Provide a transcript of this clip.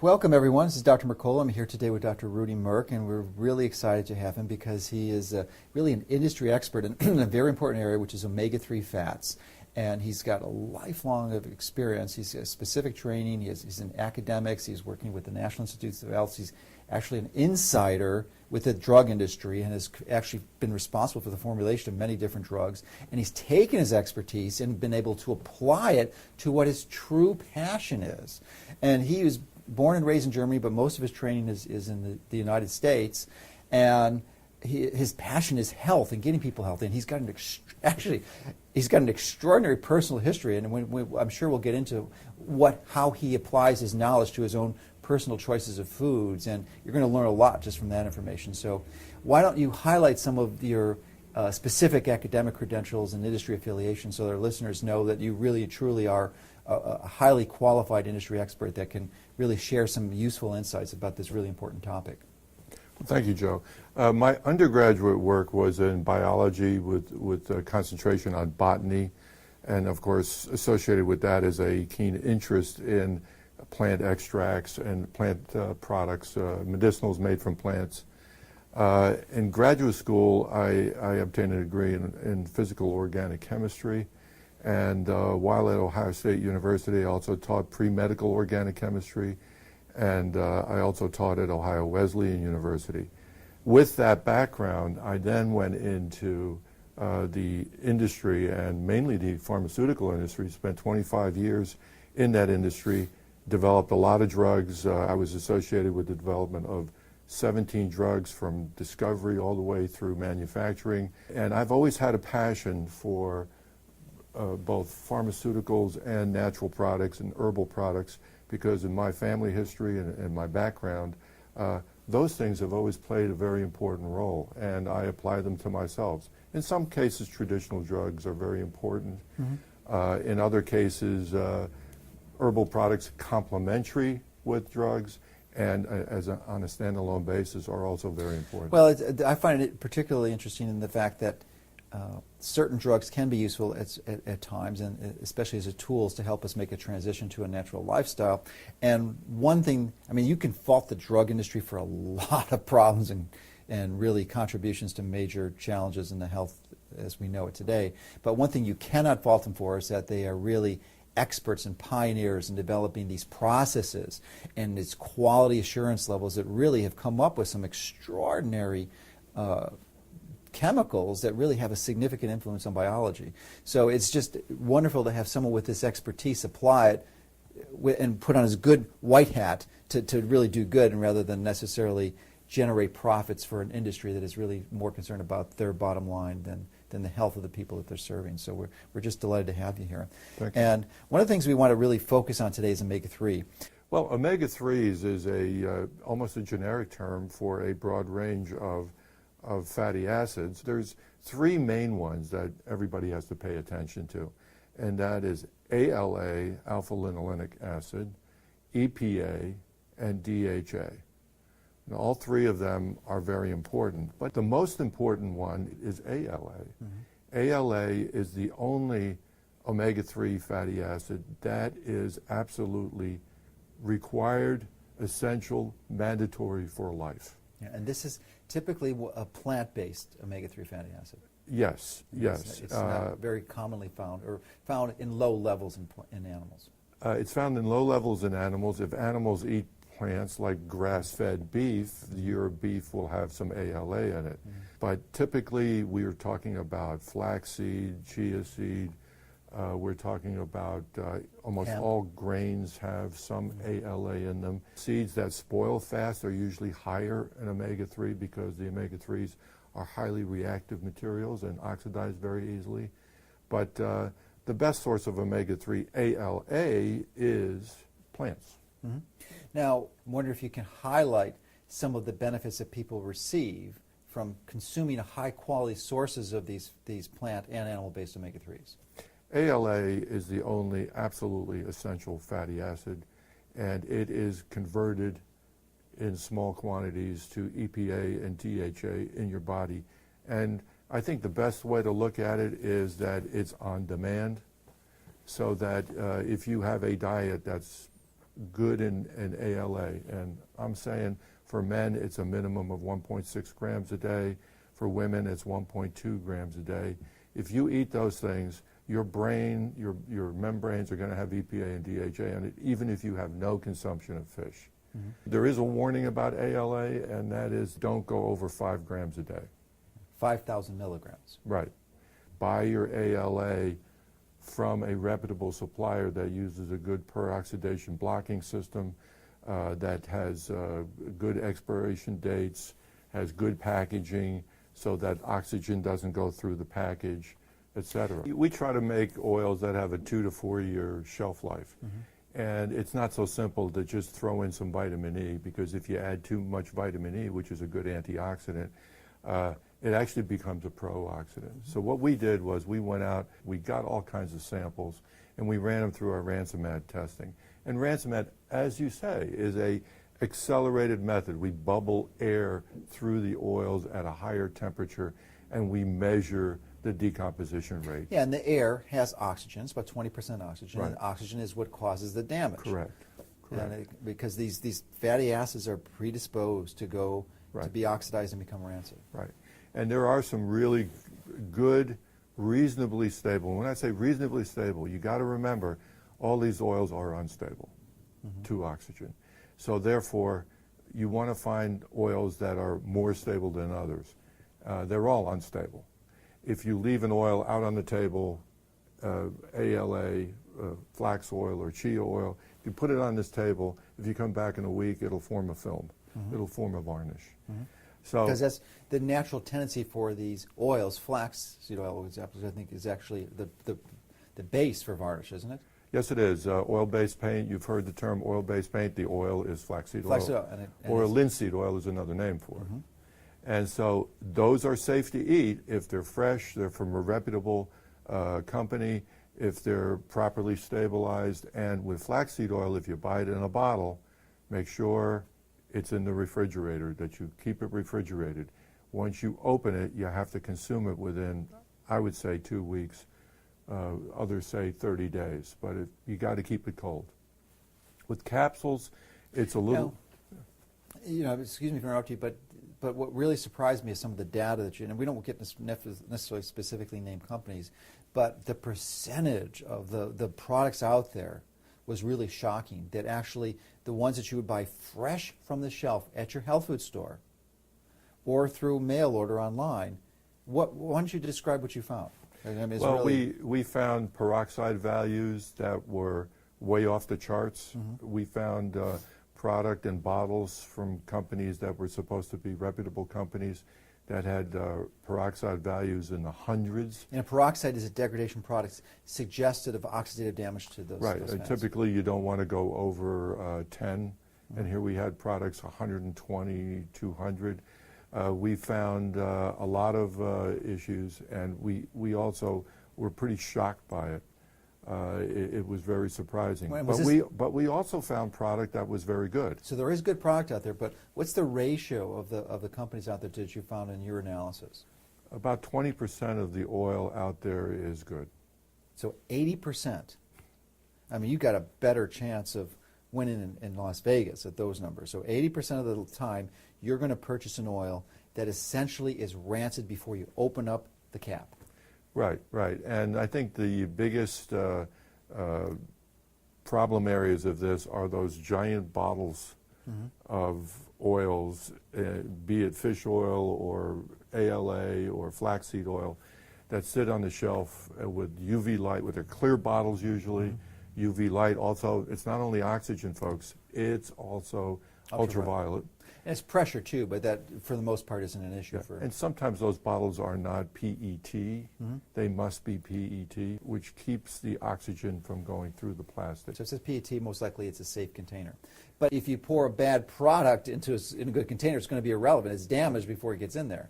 Welcome, everyone. This is Dr. Mercola. I'm here today with Dr. Rudi Moerck, and we're really excited to have him because he is really an industry expert in a very important area, which is omega-3 fats. And he's got a lifelong of experience. He's got specific training. He's in academics. He's working with the National Institutes of Health. He's actually an insider with the drug industry and has actually been responsible for the formulation of many different drugs. And he's taken his expertise and been able to apply it to what his true passion is. And he was born and raised in Germany, but most of his training is in the United States. And his passion is health and getting people healthy. And he's got he's got an extraordinary personal history. And I'm sure we'll get into how he applies his knowledge to his own personal choices of foods. And you're going to learn a lot just from that information. So why don't you highlight some of your specific academic credentials and industry affiliations so that our listeners know that you really truly are a highly qualified industry expert that can really share some useful insights about this really important topic. Well, thank you, Joe. My undergraduate work was in biology with a concentration on botany, and of course associated with that is a keen interest in plant extracts and plant products, medicinals made from plants. In graduate school, I obtained a degree in physical organic chemistry. And while at Ohio State University, I also taught pre-medical organic chemistry, and I also taught at Ohio Wesleyan University. With that background, I then went into the industry, and mainly the pharmaceutical industry, spent 25 years in that industry, developed a lot of drugs. I was associated with the development of 17 drugs from discovery all the way through manufacturing. And I've always had a passion for both pharmaceuticals and natural products and herbal products, because in my family history and my background, those things have always played a very important role, and I apply them to myself. In some cases, traditional drugs are very important. Mm-hmm. In other cases, herbal products complementary with drugs and on a standalone basis are also very important. Well, I find it particularly interesting in the fact that certain drugs can be useful at times, and especially as tools to help us make a transition to a natural lifestyle. And one thing, I mean, you can fault the drug industry for a lot of problems and really contributions to major challenges in the health as we know it today. But one thing you cannot fault them for is that they are really experts and pioneers in developing these processes and its quality assurance levels that really have come up with some extraordinary chemicals that really have a significant influence on biology. So it's just wonderful to have someone with this expertise apply it and put on his good white hat to really do good, and rather than necessarily generate profits for an industry that is really more concerned about their bottom line than the health of the people that they're serving. So we're just delighted to have you here. Thank you. And one of the things we want to really focus on today is omega-3. Well, omega-3s is almost a generic term for a broad range of fatty acids. There's three main ones that everybody has to pay attention to, and that is ALA, alpha-linolenic acid, EPA, and DHA. Now, all three of them are very important, but the most important one is ALA. Mm-hmm. ALA is the only omega-3 fatty acid that is absolutely required, essential, mandatory for life. Yeah, and this is typically a plant-based omega-3 fatty acid. Yes, yes. It's not very commonly found, or found in low levels in animals. It's found in low levels in animals. If animals eat plants like grass-fed beef, your beef will have some ALA in it. Mm-hmm. But typically we are talking about flaxseed, chia seed. We're talking about almost all grains have some ALA in them. Seeds that spoil fast are usually higher in omega-3 because the omega-3s are highly reactive materials and oxidize very easily. But the best source of omega-3 ALA is plants. Mm-hmm. Now, I wonder if you can highlight some of the benefits that people receive from consuming high-quality sources of these plant and animal-based omega-3s. ALA is the only absolutely essential fatty acid, and it is converted in small quantities to EPA and DHA in your body. And I think the best way to look at it is that it's on demand, so that if you have a diet that's good in ALA. And I'm saying for men, it's a minimum of 1.6 grams a day. For women, it's 1.2 grams a day. If you eat those things, your brain, your membranes are going to have EPA and DHA in it, even if you have no consumption of fish. There is a warning about ALA, and that is don't go over 5 grams a day. 5,000 milligrams. Right. Buy your ALA from a reputable supplier that uses a good peroxidation blocking system, that has good expiration dates, has good packaging so that oxygen doesn't go through the package, etc. We try to make oils that have a 2 to 4 year shelf life. And it's not so simple to just throw in some vitamin E, because if you add too much vitamin E, which is a good antioxidant, it actually becomes a pro-oxidant. So what we did was we went out, we got all kinds of samples, and we ran them through our Ransomat testing. And Ransomat, as you say, is a accelerated method. We bubble air through the oils at a higher temperature, and we measure the decomposition rate. Yeah, and the air has oxygen. It's about 20% oxygen. Right. And oxygen is what causes the damage. Correct. Because these fatty acids are predisposed to go to Right. be oxidized and become rancid. Right. And there are some really good, reasonably stable. When I say reasonably stable, you got to remember all these oils are unstable to oxygen. So therefore, you want to find oils that are more stable than others. They're all unstable. If you leave an oil out on the table, ALA, flax oil or chia oil, if you put it on this table, if you come back in a week, it'll form a film. It'll form a varnish. So, Because that's the natural tendency for these oils. Flaxseed oil, I think, is actually the base for varnish, isn't it? yes, it is. Oil-based paint, you've heard the term oil-based paint. The oil is flaxseed oil. Flaxseed oil. Or linseed oil is another name for it. And so those are safe to eat if they're fresh, they're from a reputable company, if they're properly stabilized. And with flaxseed oil, if you buy it in a bottle, make sure it's in the refrigerator, that you keep it refrigerated. Once you open it, you have to consume it within, I would say, 2 weeks. Others say 30 days, but you got to keep it cold. With capsules, it's a little... Now, excuse me for interrupting you, but what really surprised me is some of the data that and we don't get necessarily specifically named companies, but the percentage of the products out there was really shocking, that actually the ones that you would buy fresh from the shelf at your health food store or through mail order online, why don't you describe what you found? I mean, it's Well, really... we found peroxide values that were way off the charts. We found product in bottles from companies that were supposed to be reputable companies that had peroxide values in the hundreds. And a peroxide is a degradation product suggestive of oxidative damage to those Right. those And fats. typically you don't want to go over 10. And here we had products 120, 200. We found a lot of issues, and we also were pretty shocked by it. It was very surprising. But we also found product that was very good. So there is good product out there, but what's the ratio of the companies out there that you found in your analysis? About 20% of the oil out there is good. So 80%. I mean, you've got a better chance of winning in Las Vegas at those numbers. So 80% of the time, you're going to purchase an oil that essentially is rancid before you open up the cap. Right, right. And I think the biggest problem areas of this are those giant bottles of oils, be it fish oil or ALA or flaxseed oil, that sit on the shelf with UV light, with their clear bottles usually. UV light also, it's not only oxygen, folks, it's also ultraviolet. And it's pressure too, but that for the most part isn't an issue for... And sometimes those bottles are not PET. They must be PET, which keeps the oxygen from going through the plastic. So if it says PET, most likely it's a safe container. But if you pour a bad product in a good container, it's going to be irrelevant. It's damaged before it gets in there.